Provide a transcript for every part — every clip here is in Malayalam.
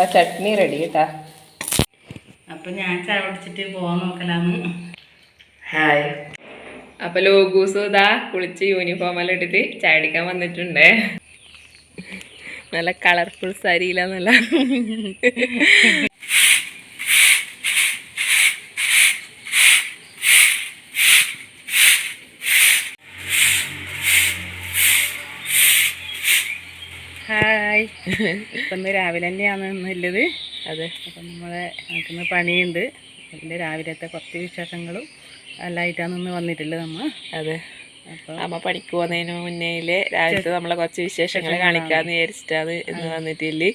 നമ്മളെ ചട്നി റെഡി കേട്ടാ. അപ്പം ഞാൻ ചായ കുടിച്ചിട്ട് പോകാൻ നോക്കലാന്ന്. ഹായ്. അപ്പം ലോഗൂസും ഇതാ കുളിച്ച് യൂണിഫോമെല്ലാം ഇട്ടിട്ട് ചായ അടിക്കാൻ വന്നിട്ടുണ്ട്. നല്ല കളർഫുൾ സാരിയിലാന്നല്ല. ഹായ്. ഇപ്പം ഇന്ന് രാവിലെ തന്നെയാണ് ഇന്നുള്ളത്. അതെ. അപ്പം നമ്മളെ നമുക്കിന്ന് പണിയുണ്ട്. അതിൻ്റെ രാവിലത്തെ കുറച്ച് വിശേഷങ്ങളും എല്ലായിട്ടാണ് ഇന്ന് വന്നിട്ടുള്ളത് നമ്മൾ. അതെ. അപ്പോൾ അമ്മ പണിക്ക് പോകുന്നതിന് മുന്നേ രാവിലത്തെ നമ്മളെ കുറച്ച് വിശേഷങ്ങൾ കാണിക്കാമെന്ന് വിചാരിച്ചിട്ടാണ് ഇന്ന് വന്നിട്ടില്ലേ.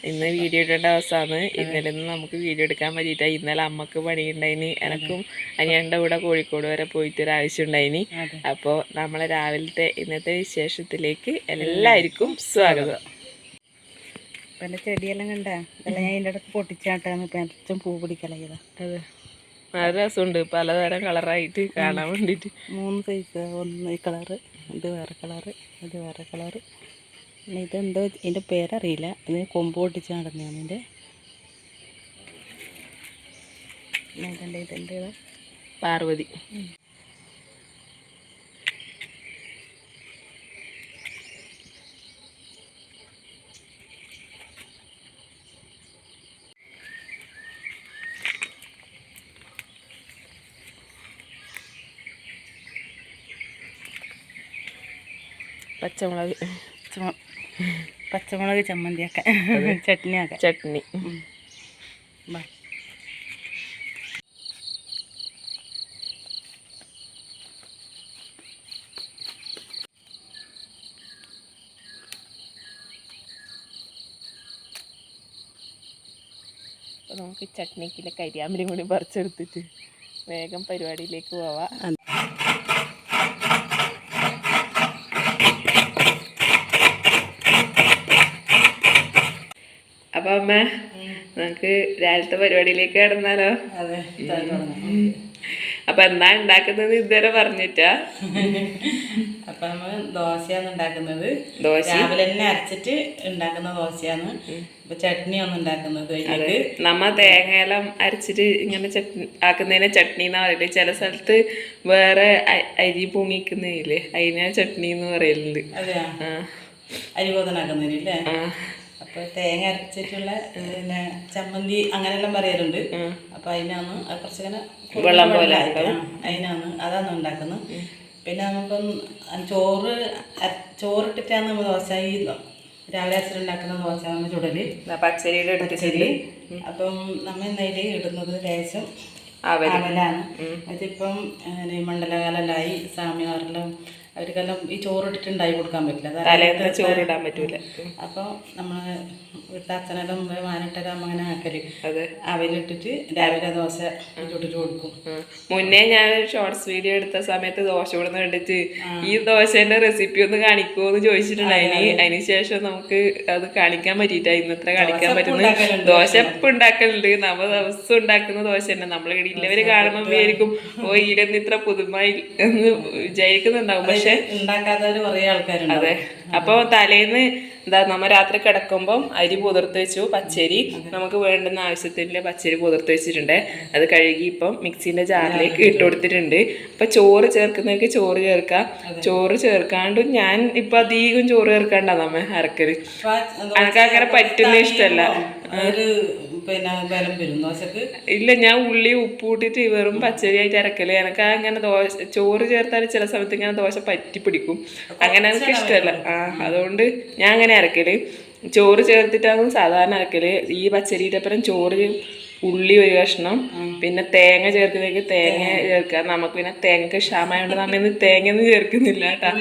ഇന്ന് വീഡിയോ ഇടേണ്ട ദിവസമാണ്. ഇന്നലെ നമുക്ക് വീഡിയോ എടുക്കാൻ പറ്റിയിട്ടാണ്. ഇന്നലെ അമ്മക്ക് പണിയുണ്ടായിന്. എനക്കും അനിയൻ്റെ കൂടെ കോഴിക്കോട് വരെ പോയിട്ട് ഒരാവശ്യം ഉണ്ടായിന്. അപ്പോൾ നമ്മളെ രാവിലത്തെ ഇന്നത്തെ വിശേഷത്തിലേക്ക് എല്ലാവർക്കും സ്വാഗതം. ഇപ്പം എൻ്റെ ചെടിയെല്ലാം കണ്ടാ അതെല്ലാം ഞാൻ ഇതിൻ്റെ ഇടയ്ക്ക് പൊട്ടിച്ചാട്ടാന്ന് ഇപ്പം ഏറ്റവും പൂ പിടിക്കലായതാ. അതെ, നല്ല രസമുണ്ട്. പലതരം കളറായിട്ട് കാണാൻ വേണ്ടിയിട്ട് 3 സൈസ്. ഒന്ന് ഈ കളറ്, ഇത് വേറെ കളറ്, ഇത് വേറെ കളറ്. പിന്നെ ഇതെന്തോ ഇതിൻ്റെ പേരറിയില്ല. ഇതിന് കൊമ്പ് പൊട്ടിച്ച് നടന്നതാണ് ഇതിൻ്റെ. ഇതെൻ്റെ പാർവതി. പച്ചമുളക് പച്ചമുളക് ചമ്മന്തിയാക്കാൻ, ചട്നിയാക്കാൻ. ചട്നി. അപ്പോൾ നമുക്ക് ചട്നിക്കുള്ള കരിയാമ്പലും കൂടി പറിച്ചെടുത്തിട്ട് വേഗം പരിപാടിയിലേക്ക് പോവാം. അപ്പം അമ്മ നമുക്ക് രാവിലത്തെ പരിപാടിയിലേക്ക് കിടന്നാലോ? അതെ. അപ്പം എന്താ ഉണ്ടാക്കുന്നത് ഇതുവരെ പറഞ്ഞിട്ടാ. അപ്പം നമ്മൾ ദോശയാണ് ഉണ്ടാക്കുന്നത്. ദോശ രാവിലെ തന്നെ അരച്ചിട്ട് ഉണ്ടാക്കുന്ന ദോശയാണ്. ഇപ്പം ചട്നിയാണ് ഉണ്ടാക്കുന്നത്. നമ്മ തേങ്ങയെല്ലാം അരച്ചിട്ട് ഇങ്ങനെ ചട്നി ആക്കുന്നതിനെ ചട്നി എന്നാ പറയല്. ചില സ്ഥലത്ത് വേറെ അരി പൊങ്ങിക്കുന്നതില്ലേ, അതിനെ ചട്നി എന്ന് പറയലുണ്ട്. അതെയാ, അരി പോതനാക്കുന്നതില്ലേ. അപ്പോൾ തേങ്ങ അരച്ചിട്ടുള്ള പിന്നെ ചമ്മന്തി അങ്ങനെയെല്ലാം പറയലുണ്ട്. അപ്പോൾ അതിനാണ് കുറച്ചിങ്ങനെ വെള്ളം പോലെ അതിനാണ് അതാണ് ഉണ്ടാക്കുന്നത്. പിന്നെ നമുക്കും ചോറിട്ടിട്ടാണ് നമ്മൾ ദോശ, ഈ രാവിലെ അരച്ചിട്ടുണ്ടാക്കുന്ന ദോശ നമ്മൾ ചുടല് പച്ചരിയുടെ പച്ചരി. അപ്പം നമ്മൾ നെയ്യിൽ ഇടുന്നത് ലേശം അവലാണ്. അതിപ്പം മണ്ഡലകാലമായി സ്വാമിമാരെല്ലാം അവർക്കെല്ലാം ഈ ചോറിട്ടിട്ട് ഉണ്ടായി കൊടുക്കാൻ പറ്റില്ല, ചോറിടാൻ പറ്റൂല. അപ്പോൾ നമ്മൾ വീട്ടിൽ അച്ഛനെല്ലാം മാനിട്ടെല്ലാം അങ്ങനെ ആക്കല്. അതെ, അവലിട്ടിട്ട് രാവിലെ ദോശ ചുട്ടിട്ട് കൊടുക്കും. മുന്നേ ഞാൻ ഷോർട്സ് വീഡിയോ എടുത്ത സമയത്ത് ദോശ കൊടുന്ന് കണ്ടിട്ട് ഈ ദോശേന്റെ റെസിപ്പി ഒന്ന് കാണിക്കുമോ എന്ന് ചോദിച്ചിട്ടുണ്ടായിന്. അതിനുശേഷം നമുക്ക് അത് കാണിക്കാൻ പറ്റിയിട്ടാ ഇന്നത്ര കാണിക്കാൻ പറ്റുന്നത്. ദോശ എപ്പം ഉണ്ടാക്കലുണ്ട്, നമ്മൾ ദിവസം ഉണ്ടാക്കുന്ന ദോശ തന്നെ. നമ്മളെ ഇടയില്ലവര് കാണുമ്പോൾ വിചാരിക്കും ഓ ഈടന്ന് ഇത്ര പുതുമായി എന്ന് വിചാരിക്കുന്നുണ്ടാവും. പക്ഷെ ഉണ്ടാക്കാത്തവര് കുറേ ആൾക്കാരുണ്ട്. അതെ. അപ്പോൾ തലേന്ന് എന്താ നമ്മ രാത്രി കിടക്കുമ്പം അരി പുതിർത്ത് വെച്ചു. പച്ചരി നമുക്ക് വേണ്ടുന്ന ആവശ്യത്തിൻ്റെ പച്ചരി പുതിർത്ത് വെച്ചിട്ടുണ്ട്. അത് കഴുകി ഇപ്പം മിക്സിൻ്റെ ജാറിലേക്ക് ഇട്ട് കൊടുത്തിട്ടുണ്ട്. അപ്പം ചോറ് ചേർക്കുന്നവർക്ക് ചോറ് ചേർക്കാം. ചോറ് ചേർക്കാണ്ടും ഞാൻ ഇപ്പം അധികം ചോറ് ചേർക്കാണ്ടാ നമ്മ അരക്കല്. എനിക്ക് അങ്ങനെ പറ്റുന്ന ഇഷ്ടമല്ല. ഇല്ല, ഞാൻ ഉള്ളി ഉപ്പ് കൂട്ടിട്ട് വെറും പച്ചരി ആയിട്ട് അരക്കല്. എനിക്ക് അങ്ങനെ ദോശ ചോറ് ചേർത്താൽ ചില സമയത്ത് ഇങ്ങനെ ദോശ പറ്റി പിടിക്കും. അങ്ങനെ എനിക്ക് ഇഷ്ടമല്ല. അതുകൊണ്ട് ഞാൻ അങ്ങനെ അരക്കല്. ചോറ് ചേർത്തിട്ടാണ് സാധാരണ അരക്കല്. ഈ പച്ചരിയുടെ അപ്പുറം ചോറ്, ഉള്ളി ഒരു കഷ്ണം, പിന്നെ തേങ്ങ ചേർക്കുന്നതിലേക്ക് തേങ്ങ ചേർക്കുക. നമുക്ക് പിന്നെ തേങ്ങക്ക് ക്ഷാമമായതുകൊണ്ട് നമ്മ ഇന്ന് തേങ്ങയൊന്നും ചേർക്കുന്നില്ല കേട്ടാ,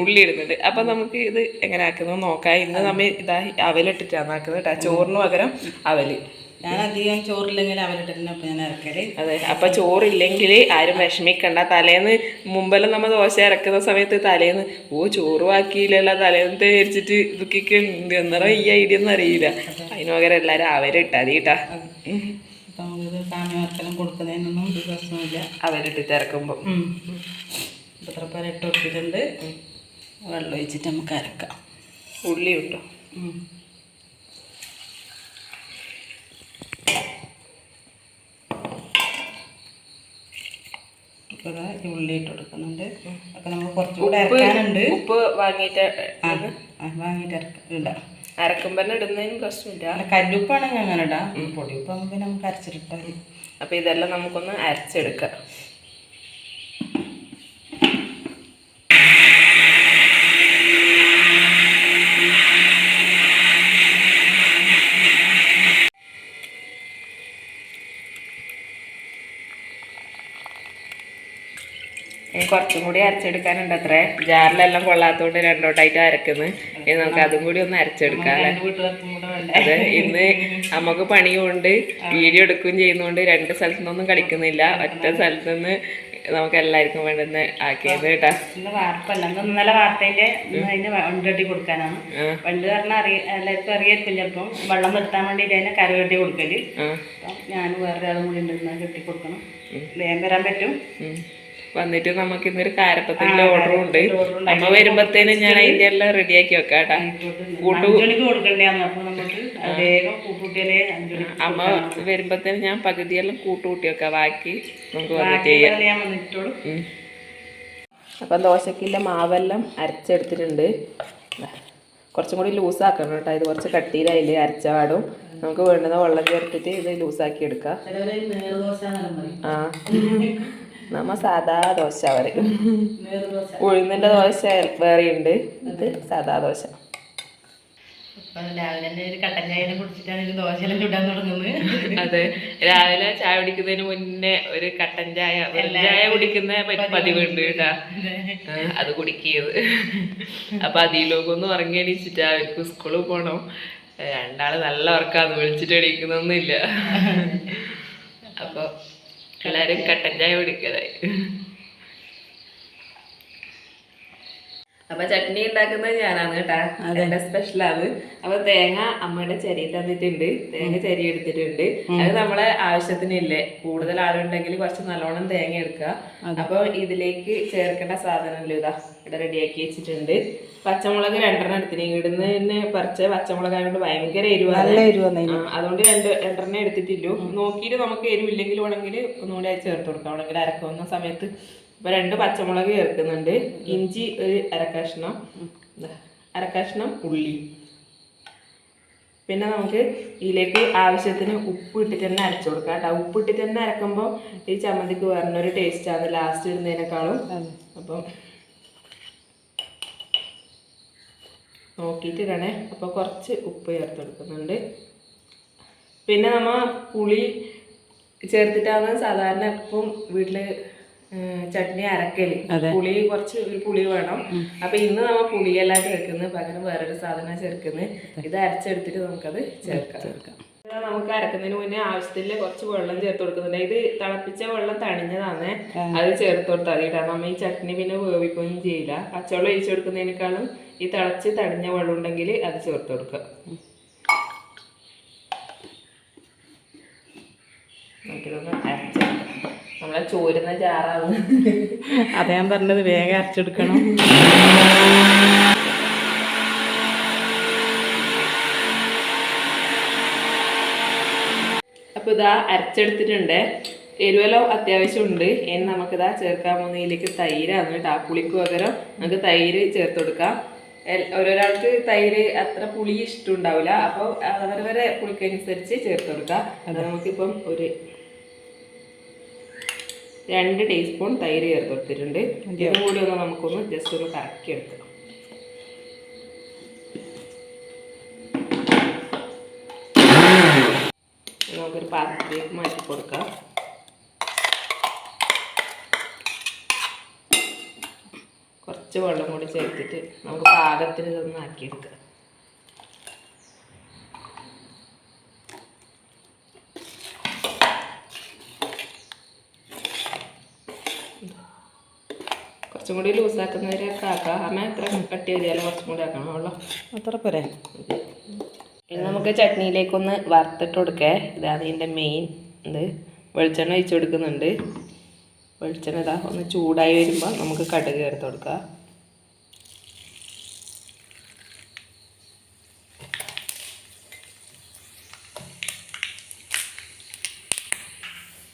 ഉള്ളി ഇടുന്നുണ്ട്. അപ്പം നമുക്ക് ഇത് എങ്ങനെ ആക്കുന്നത് നോക്കാം. ഇന്ന് നമ്മ ഇതാ അവലിട്ടിട്ടാണ് ആക്കുന്നത് കേട്ടാ, ചോറിന് പകരം അവല്. ഞാൻ അധികം ചോറില്ലെങ്കിൽ അവലിട്ടിട്ട് ഞാൻ ഇറക്കല്. അതെ. അപ്പം ചോറില്ലെങ്കിൽ ആരും വിഷമിക്കണ്ട. തലേന്ന് മുമ്പെല്ലാം നമ്മൾ ദോശ ഇറക്കുന്ന സമയത്ത് തലേന്ന് ചോറ് ബാക്കിയില്ലല്ലോ തലേന്ന് വിചാരിച്ചിട്ട് ഇതൊക്കെ ഉണ്ട്. എന്നാലും ഈ ഐഡിയ ഒന്നും അറിയില്ല. അതിന് പകരം എല്ലാവരും അവലിട്ടാ മതി കേട്ടാ. അപ്പം നമുക്കിത് സ്വാമിമാർക്കെല്ലാം കൊടുക്കുന്നതിനൊന്നും ഒരു പ്രശ്നമില്ല അവലിട്ടിട്ട് ഇറക്കുമ്പോൾ. ഇത്ര പേരെ ഇട്ട് കൊടുത്തിട്ടുണ്ട്. വെള്ളം ഒഴിച്ചിട്ട് നമുക്ക് അരക്കാം. ഉള്ളി കിട്ടും. ഇതിലേക്ക് ഉള്ളി ഇട്ട് കൊടുക്കുന്നുണ്ട്. അപ്പോൾ നമുക്ക് കുറച്ചുകൂടെ അരക്കാനുണ്ട്. ഉപ്പ് വാങ്ങിയിട്ട് വാങ്ങിയിട്ട് ഇടാം. അരക്കുമ്പോൾ ഇടുന്നതിന് പ്രശ്നമില്ല. കല്ലുപ്പാണെങ്കിൽ അങ്ങനെ ഇടാം. പൊടിയുപ്പാകുമ്പോൾ പിന്നെ നമുക്ക് അരച്ചിട്ടാൽ മതി. അപ്പോൾ ഇതെല്ലാം നമുക്കൊന്ന് അരച്ചെടുക്കാം. കുറച്ചും കൂടി അരച്ചെടുക്കാനുണ്ട് അത്രേ. ജാറിലെല്ലാം കൊള്ളാത്തോണ്ട് രണ്ടോട്ടായിട്ട് അരക്കുന്നത്. ഇനി നമുക്ക് അതും കൂടി ഒന്ന് അരച്ചെടുക്കാം അല്ലേ? അതെ, ഇന്ന് നമുക്ക് പണിയുണ്ട്, വീഡിയോ എടുക്കുകയും ചെയ്യുന്നതുകൊണ്ട് രണ്ട് സ്ഥലത്തു നിന്നൊന്നും കളിക്കുന്നില്ല. ഒറ്റ സ്ഥലത്തു നിന്ന് നമുക്ക് എല്ലാവർക്കും വേണ്ടുന്ന ആക്കിയത് കേട്ടാ. വാർപ്പല്ല, ഇന്നലെ വാർത്തേൻ്റെ അതിന് വണ്ടി കൊടുക്കാനാണ്. പണ്ട് പറഞ്ഞാൽ എല്ലാവർക്കും അറിയായിരിക്കും. ചിലപ്പം വെള്ളം നിർത്താൻ വേണ്ടിയിട്ട് അതിനെ കര കെട്ടി കൊടുക്കല്. അപ്പം ഞാൻ വേറൊരാളും കൂടി ഉണ്ടെന്നാൽ കെട്ടി കൊടുക്കണം. വേഗം വരാൻ പറ്റും. വന്നിട്ട് നമുക്ക് ഇന്നൊരു കാരപ്പത്തിന്റെ ഓർഡറും ഉണ്ട്. അമ്മ വരുമ്പത്തേനും ഞാൻ അതിന്റെ എല്ലാം റെഡിയാക്കി വെക്കാട്ടാ. അമ്മ വരുമ്പത്തേനും ഞാൻ പകുതിയെല്ലാം കൂട്ടുകൂട്ടി വെക്കാം. ബാക്കി നമുക്ക് വന്നിട്ട് ചെയ്യാം. അപ്പം ദോശക്കില്ല മാവെല്ലാം അരച്ചെടുത്തിട്ടുണ്ട്. കുറച്ചും കൂടി ലൂസാക്കണം കേട്ടോ. ഇത് കുറച്ച് കട്ടിയിലായില്ലേ അരച്ച പാടും. നമുക്ക് വേണ്ടുന്ന വെള്ളം ചേർത്തിട്ട് ഇത് ലൂസാക്കി എടുക്കാം. ആ, നമ്മ സാധാ ദോശ പറയും. ഉഴുന്നിൻ്റെ ദോശ വേറെയുണ്ട്, ഇത് സാധാ ദോശ. അതെ, രാവിലെ ചായ കുടിക്കുന്നതിന് മുന്നേ ഒരു കട്ടൻ ചായ, ചായ കുടിക്കുന്ന പതിവുണ്ട് കേട്ടാ. അത് കുടിക്കിയത്. അപ്പൊ അതിലൊക്കൊന്ന് ഉറങ്ങി എണീച്ചിട്ട് അവർക്ക് സ്കൂളിൽ പോകണം. രണ്ടാള് നല്ല ഉറക്കാന്ന്, വിളിച്ചിട്ട് എണീക്കുന്നൊന്നുമില്ല. അപ്പൊ എല്ലാരും കട്ടൻ ചായ കുടിക്കലായി. അപ്പൊ ചട്നി ഉണ്ടാക്കുന്നത് ഞാനാണ് കേട്ടാ. അതെന്റെ സ്പെഷ്യലാണ്. അപ്പൊ തേങ്ങ അമ്മയുടെ ചരി തന്നിട്ടുണ്ട്. തേങ്ങ ചരി എടുത്തിട്ടുണ്ട്. അത് നമ്മളെ ആവശ്യത്തിനില്ലേ, കൂടുതൽ ആളുണ്ടെങ്കിൽ കുറച്ച് നല്ലോണം തേങ്ങ എടുക്കുക. അപ്പൊ ഇതിലേക്ക് ചേർക്കേണ്ട സാധനമല്ലോ ഇതാ ഇവിടെ റെഡിയാക്കി വെച്ചിട്ടുണ്ട്. പച്ചമുളക് 2 എടുത്തിന്. ഇവിടുന്ന് തന്നെ പറിച്ച പച്ചമുളക് ആയതുകൊണ്ട് ഭയങ്കര എരിവാണ്. അതുകൊണ്ട് 2 എടുത്തിട്ടില്ലു. നോക്കിയിട്ട് നമുക്ക് എരിവില്ലെങ്കിൽ വേണമെങ്കിൽ ഒന്നുകൂടി ചേർത്ത് കൊടുക്കാം. വേണമെങ്കിൽ അരക്കുന്ന സമയത്ത്. അപ്പോൾ 2 പച്ചമുളക് ചേർക്കുന്നുണ്ട്. ഇഞ്ചി ഒരു അരക്കഷ്ണം ഉള്ളി. പിന്നെ നമുക്ക് ഇതിലേക്ക് ആവശ്യത്തിന് ഉപ്പ് ഇട്ടിട്ട് തന്നെ അരച്ചു കൊടുക്കാം കേട്ടോ. ഉപ്പ് ഇട്ടിട്ട് തന്നെ അരക്കുമ്പോൾ ഈ ചമ്മന്തിക്ക് വേറൊരു ടേസ്റ്റാണ് ലാസ്റ്റ് ഇടുന്നതിനേക്കാളും. അപ്പം നോക്കിയിട്ട് ഇടണേ. അപ്പോൾ കുറച്ച് ഉപ്പ് ചേർത്ത് കൊടുക്കുന്നുണ്ട്. പിന്നെ നമ്മൾ പുളി ചേർത്തിട്ടാണ് സാധാരണ ഇപ്പം വീട്ടിൽ ചട്നി അരക്കല്. പുളി കുറച്ച് ഒരു പുളി വേണം. അപ്പൊ ഇന്ന് നമ്മൾ പുളിയെല്ലാം ചേർക്കുന്നത് പകരം വേറൊരു സാധനം ചേർക്കുന്നത്. ഇത് അരച്ചെടുത്തിട്ട് നമുക്കത് ചേർക്കാം. നമുക്ക് അരക്കുന്നതിന് മുന്നേ ആവശ്യത്തിൽ കുറച്ച് വെള്ളം ചേർത്ത് കൊടുക്കുന്നുണ്ട്. ഇത് തിളപ്പിച്ച വെള്ളം തണിഞ്ഞതാണ്, അത് ചേർത്ത് കൊടുത്താൽ മതി. കാരണം നമ്മൾ ഈ ചട്നി പിന്നെ വേവിക്കുകയും ചെയ്യില്ല. പച്ചവെള്ളം ഒഴിച്ചു കൊടുക്കുന്നതിനേക്കാളും ഈ തിളച്ച് തണിഞ്ഞ വെള്ളം ഉണ്ടെങ്കിൽ അത് ചേർത്ത് കൊടുക്കുക. നമുക്കിതൊന്ന് അരച്ചെടുക്കാം. നമ്മളെ ചോരുന്ന ചാറാണ്. അതാ ഞാൻ പറഞ്ഞത്, വേഗം അരച്ചെടുക്കണം. അപ്പോൾ ഇതാ അരച്ചെടുത്തിട്ടുണ്ട്. എരിവെല്ലാം അത്യാവശ്യം ഉണ്ട്. ഇനി നമുക്കിതാ ചേർക്കാൻ പോകുന്നതിലേക്ക് തൈരാണ് കേട്ടോ. പുളിക്ക് പകരം നമുക്ക് തൈര് ചേർത്ത് കൊടുക്കാം. ഓരോരാൾക്ക് തൈര് അത്ര പുളി ഇഷ്ടം ഉണ്ടാവില്ല. അപ്പോൾ അവരവരെ പുളിക്കനുസരിച്ച് ചേർത്ത് കൊടുക്കാം. നമുക്കിപ്പം ഒരു 2 ടീസ്പൂൺ തൈര് ചേർത്ത് കൊടുത്തിട്ടുണ്ട്. ഇതും കൂടി ഒന്ന് നമുക്കൊന്ന് ജസ്റ്റ് ഒന്ന് കറക്കി എടുക്കാം. നമുക്കൊരു പാത്രത്തിലേക്ക് മാറ്റി കൊടുക്കാം. കുറച്ച് വെള്ളം കൂടി ചേർത്തിട്ട് നമുക്ക് പാകത്തിന് ഇതൊന്ന് ആക്കിയെടുക്കാം. കുറച്ചും കൂടി ലൂസാക്കുന്നവരൊക്കെ ആക്കാം. അമ്മ എത്ര കട്ടി വരികയല്ലോ, കുറച്ചും കൂടി ആക്കണം വെള്ളം. അത്ര പോരെ. ഇനി നമുക്ക് ചട്നിയിലേക്കൊന്ന് വറുത്തിട്ട് കൊടുക്കേ. ഇതാണ് ഇതിൻ്റെ മെയിൻ ഇത്. വെളിച്ചെണ്ണ ഒഴിച്ച് കൊടുക്കുന്നുണ്ട്. വെളിച്ചെണ്ണ ഇതാ ഒന്ന് ചൂടായി വരുമ്പോൾ നമുക്ക് കടുക് ചേർത്ത് കൊടുക്കാം.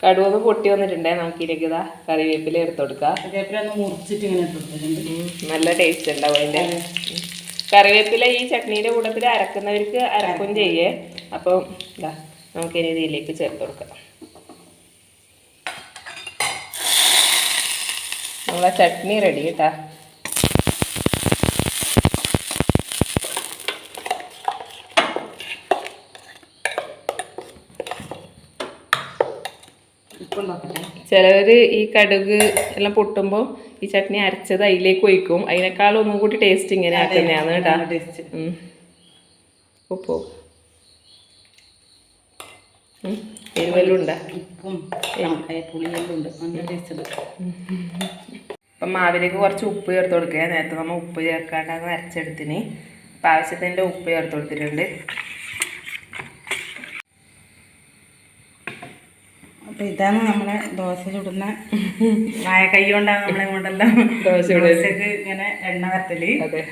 കടുവൊന്ന് പൊട്ടി വന്നിട്ടുണ്ടേ. നമുക്ക് ഇതിലേക്ക് ഇതാ കറിവേപ്പില എടുത്ത് കൊടുക്കാം. കറിവേപ്പില ഒന്ന് മുറിച്ചിട്ട് ഇങ്ങനെ ഇട്ട് കൊടുത്തിട്ടുണ്ട്. നല്ല ടേസ്റ്റ് ഉണ്ടാവും അതിൻ്റെ. കറിവേപ്പില ഈ ചട്നീൻ്റെ കൂട്ടത്തിൽ അരക്കുന്നവർക്ക് അരക്കും ചെയ്യേ. അപ്പം ഇതാ നമുക്കിനി ഇതിലേക്ക് ചേർത്ത് കൊടുക്കാം. നമ്മളെ ചട്നി റെഡി കേട്ടാ. ചിലവർ ഈ കടുക് എല്ലാം പൊട്ടുമ്പോൾ ഈ ചട്നി അരച്ചത് അതിലേക്ക് ഒഴിക്കും. അതിനേക്കാളും ഒന്നും കൂടി ടേസ്റ്റ് ഇങ്ങനെ ആക്കുന്നതാണ് കേട്ടാ. ഉപ്പോ എരിവെല്ലാം ഉണ്ടാ. അപ്പം മാവിലേക്ക് കുറച്ച് ഉപ്പ് ചേർത്ത് കൊടുക്കുക. നേരത്തെ നമ്മൾ ഉപ്പ് ചേർക്കാണ്ടാന്ന് അരച്ചെടുത്തിന്. അപ്പം ആവശ്യത്തിൻ്റെ ഉപ്പ് ചേർത്ത് കൊടുത്തിട്ടുണ്ട്. അപ്പം ഇതാണ് നമ്മളെ ദോശ ചുടുന്ന വായ കൈ കൊണ്ടാണ് നമ്മളെ കൊണ്ടെല്ലാം ദോശക്ക് ഇങ്ങനെ എണ്ണ വരത്തല്. അതെ.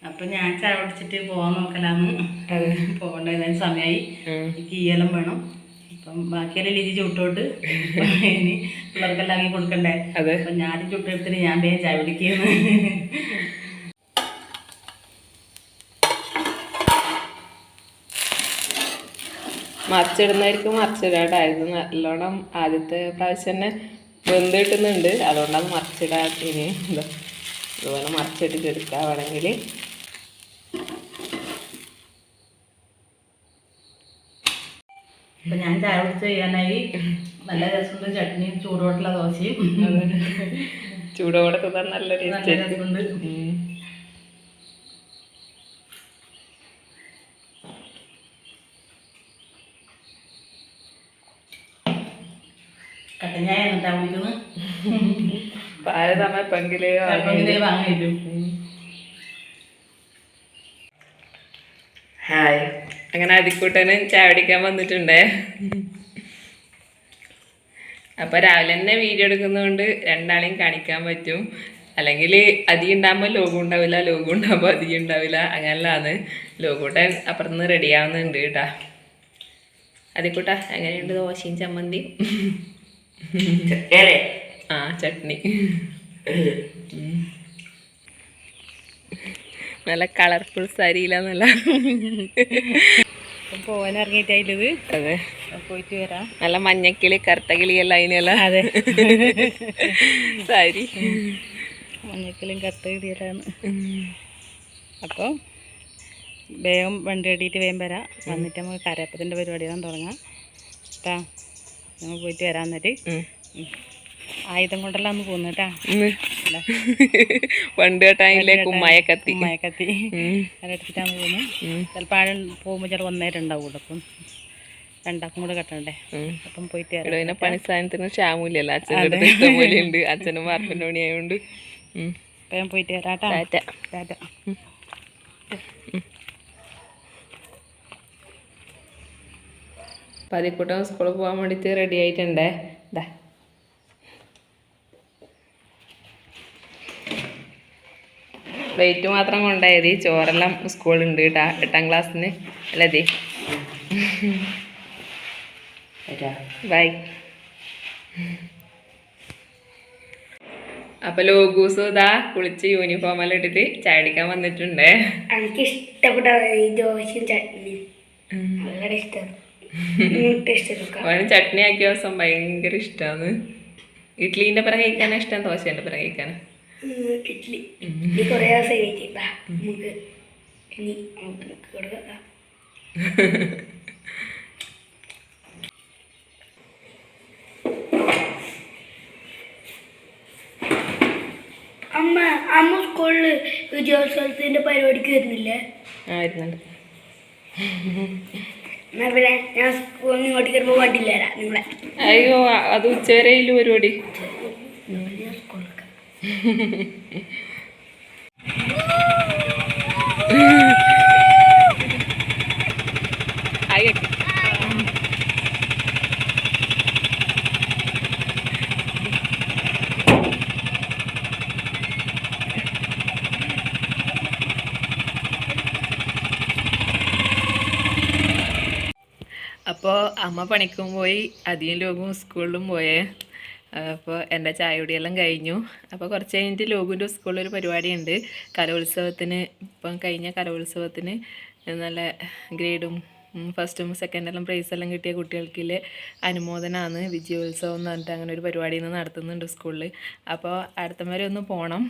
അപ്പം ഞാൻ ചായ കുടിച്ചിട്ട് പോകാൻ നോക്കലാന്ന്. പോകേണ്ട സമയമായി. എനിക്ക് ഈയെല്ലാം വേണം. അപ്പം ബാക്കിയെല്ലാം ലിജി ചുട്ടോട്ട് ഇനി പിള്ളേർക്കെല്ലാം ആക്കി കൊടുക്കണ്ടേ. അപ്പം ഞാൻ ചുട്ടെടുത്തിട്ട് ഞാൻ വേഗം ചായ കുടിക്കുന്നു. മറിച്ചിടുന്നവർക്ക് മറിച്ചിടാണ്ടായിരുന്നു. നല്ലോണം ആദ്യത്തെ പ്രാവശ്യം തന്നെ വെന്ത് കിട്ടുന്നുണ്ട്. അതുകൊണ്ടാണ് മറിച്ചിടാത്തിന്. ഇതുപോലെ മറിച്ചിട്ടിട്ട് എടുക്കുക വേണമെങ്കിൽ. അപ്പം ഞാൻ ചായ കുടിച്ച് ചെയ്യാനായി. നല്ല രസമുണ്ട് ചട്നിയും ചൂടോട്ടുള്ള ദോശയും. ചൂടോടെ തിന്നാൻ നല്ല രസമുണ്ട്. കട്ടഞ്ഞായ എന്നിട്ടാ കുടിക്കുന്നത്. പാല് തമ്മെങ്കിലേ വാങ്ങിയിട്ടു. ഹായ്. അങ്ങനെ അതിക്കൂട്ടന് ചായ പിടിക്കാൻ വന്നിട്ടുണ്ടേ. അപ്പോൾ രാവിലെ തന്നെ വീഡിയോ എടുക്കുന്നതുകൊണ്ട് രണ്ടാളെയും കാണിക്കാൻ പറ്റും. അല്ലെങ്കിൽ അധികം ഉണ്ടാകുമ്പോൾ ലോഗോ ഉണ്ടാവില്ല, ലോഗോ ഉണ്ടാകുമ്പോൾ അധികം ഉണ്ടാവില്ല. അങ്ങനെയാണ്. ലോഗോട്ടൻ അപ്പുറത്തുനിന്ന് റെഡി ആവുന്നുണ്ട് കേട്ടാ. അതിക്കൂട്ട എങ്ങനെയുണ്ട് ദോശയും ചമ്മന്തിയും? ആ ചട്നി നല്ല കളർഫുൾ സാരിയിലാന്നല്ല. പോവാൻ ഇറങ്ങിയിട്ടായില്ലത്. അതെ, പോയിട്ട് വരാം. നല്ല മഞ്ഞക്കിളി കറുത്ത കിളിയല്ല അതിനല്ല. അതെ, സാരി മഞ്ഞക്കിളിയും കറുത്ത കിളിയല്ലാണ്. അപ്പോൾ വേഗം വണ്ടി കെട്ടിയിട്ട് വേഗം വരാം. വന്നിട്ട് നമുക്ക് കരയപ്പത്തിൻ്റെ പരിപാടിയാണ് തുടങ്ങാം കേട്ടാ. നമ്മൾ പോയിട്ട് വരാൻ എന്നിട്ട് ആയുധം കൊണ്ടെല്ലാം ഒന്ന് പോകുന്നു കേട്ടാ. പണ്ട് കേട്ടായില്ലേ കുമ്മായക്കത്തി അതെടുത്തിട്ടാണ് പോകുന്നത്. ചിലപ്പോൾ ആഴം പോകുമ്പോൾ ചിലപ്പോൾ ഒന്നേരം ഉണ്ടാവുള്ളൂ. അപ്പം രണ്ടാക്കും കൂടെ കെട്ടണ്ടേ. അപ്പം പോയിട്ട് പിന്നെ പണി സാധനത്തിന് ക്ഷാമില്ലല്ലോ. അച്ഛൻ്റെ ഇഷ്ടം പോലെ ഉണ്ട്. അച്ഛനും വാർപ്പിൻ്റെ പണി ആയതുകൊണ്ട് വേഗം പോയിട്ട് വരാട്ടാ. ടാറ്റ. പതിക്കൂട്ടം സ്കൂളിൽ പോകാൻ വേണ്ടിയിട്ട് റെഡി ആയിട്ടുണ്ടേ. ഇതാ പ്ലേറ്റ് മാത്രം കൊണ്ടായത്. ചോറെല്ലാം സ്കൂളുണ്ട് കേട്ടാ. 8ാം ക്ലാസ്സിന് അല്ലേ? ബൈ. അപ്പൊ ലോഗൂസും ഇതാ കുളിച്ച് യൂണിഫോം എല്ലാം ഇട്ടിട്ട് ചായ കുടിക്കാൻ വന്നിട്ടുണ്ട്. എനിക്ക് ഇഷ്ടപ്പെട്ട ഈ ദോശയും ചട്നിയും വളരെ ഇഷ്ടമാണ്. അവന് ചട്നി ആക്കിയ ദിവസം ഭയങ്കര ഇഷ്ടമാണ്. ഇഡ്ലീൻ്റെ പിറകെ കഴിക്കാനാ ഇഷ്ടം, ദോശേൻ്റെ പിറകെ കഴിക്കാനാ? ഇഡ്ഡലി. ഈ കുറേ ദിവസം കഴിച്ചിട്ടാ നമുക്ക് ഇനി കൊടുക്കാം. അമ്മ സ്കൂളില് വിജയോത്സവത്തിന്റെ പരിപാടിക്ക് വരുന്നില്ലേ? ആയിരുന്നുണ്ട്. എന്നാ പിന്നെ ഞാൻ സ്കൂളിൽ നിന്ന് ഇങ്ങോട്ട് കയറുമ്പോൾ വണ്ടിയില്ല നിങ്ങളെ. അയ്യോ അത് ഉച്ചവരെയില്ല പരിപാടി. ഞാൻ സ്കൂളിൽ അപ്പോൾ അമ്മ പണിക്കും പോയി, അധികം ലോകം സ്കൂളിലും പോയേ. അപ്പോൾ എൻ്റെ ചായ കുടിയെല്ലാം കഴിഞ്ഞു. അപ്പോൾ കുറച്ച് കഴിഞ്ഞിട്ട് ലോകുവിൻ്റെ സ്കൂളിലൊരു പരിപാടിയുണ്ട്. കലോത്സവത്തിന് ഇപ്പം കഴിഞ്ഞ കലോത്സവത്തിന് നല്ല ഗ്രേഡും ഫസ്റ്റും സെക്കൻഡെല്ലാം പ്രൈസെല്ലാം കിട്ടിയ കുട്ടികൾക്കില്ലേ അനുമോദനമാണ്, വിജയോത്സവം എന്ന് പറഞ്ഞിട്ട് അങ്ങനെ ഒരു പരിപാടി ഇന്ന് നടത്തുന്നുണ്ട് സ്കൂളിൽ. അപ്പോൾ അടുത്ത വരെ ഒന്ന് പോകണം.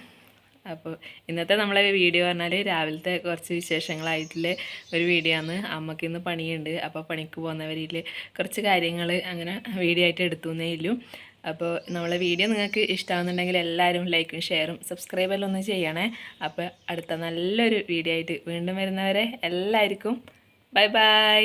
അപ്പോൾ ഇന്നത്തെ നമ്മളെ വീഡിയോ പറഞ്ഞാൽ രാവിലത്തെ കുറച്ച് വിശേഷങ്ങളായിട്ടുള്ള ഒരു വീഡിയോ ആണ്. അമ്മയ്ക്ക് ഇന്ന് പണിയുണ്ട്, അപ്പോൾ പണിക്ക് പോകുന്നവരിൽ കുറച്ച് കാര്യങ്ങൾ അങ്ങനെ വീഡിയോ ആയിട്ട് എടുത്തുന്നേ ഇല്ലൂ. അപ്പോൾ നമ്മളെ വീഡിയോ നിങ്ങൾക്ക് ഇഷ്ടമാകുന്നുണ്ടെങ്കിൽ എല്ലാവരും ലൈക്കും ഷെയറും സബ്സ്ക്രൈബെല്ലാം ഒന്ന് ചെയ്യണേ. അപ്പോൾ അടുത്ത നല്ലൊരു വീഡിയോ ആയിട്ട് വീണ്ടും വരുന്നവരെ എല്ലാവർക്കും ബൈ ബൈ.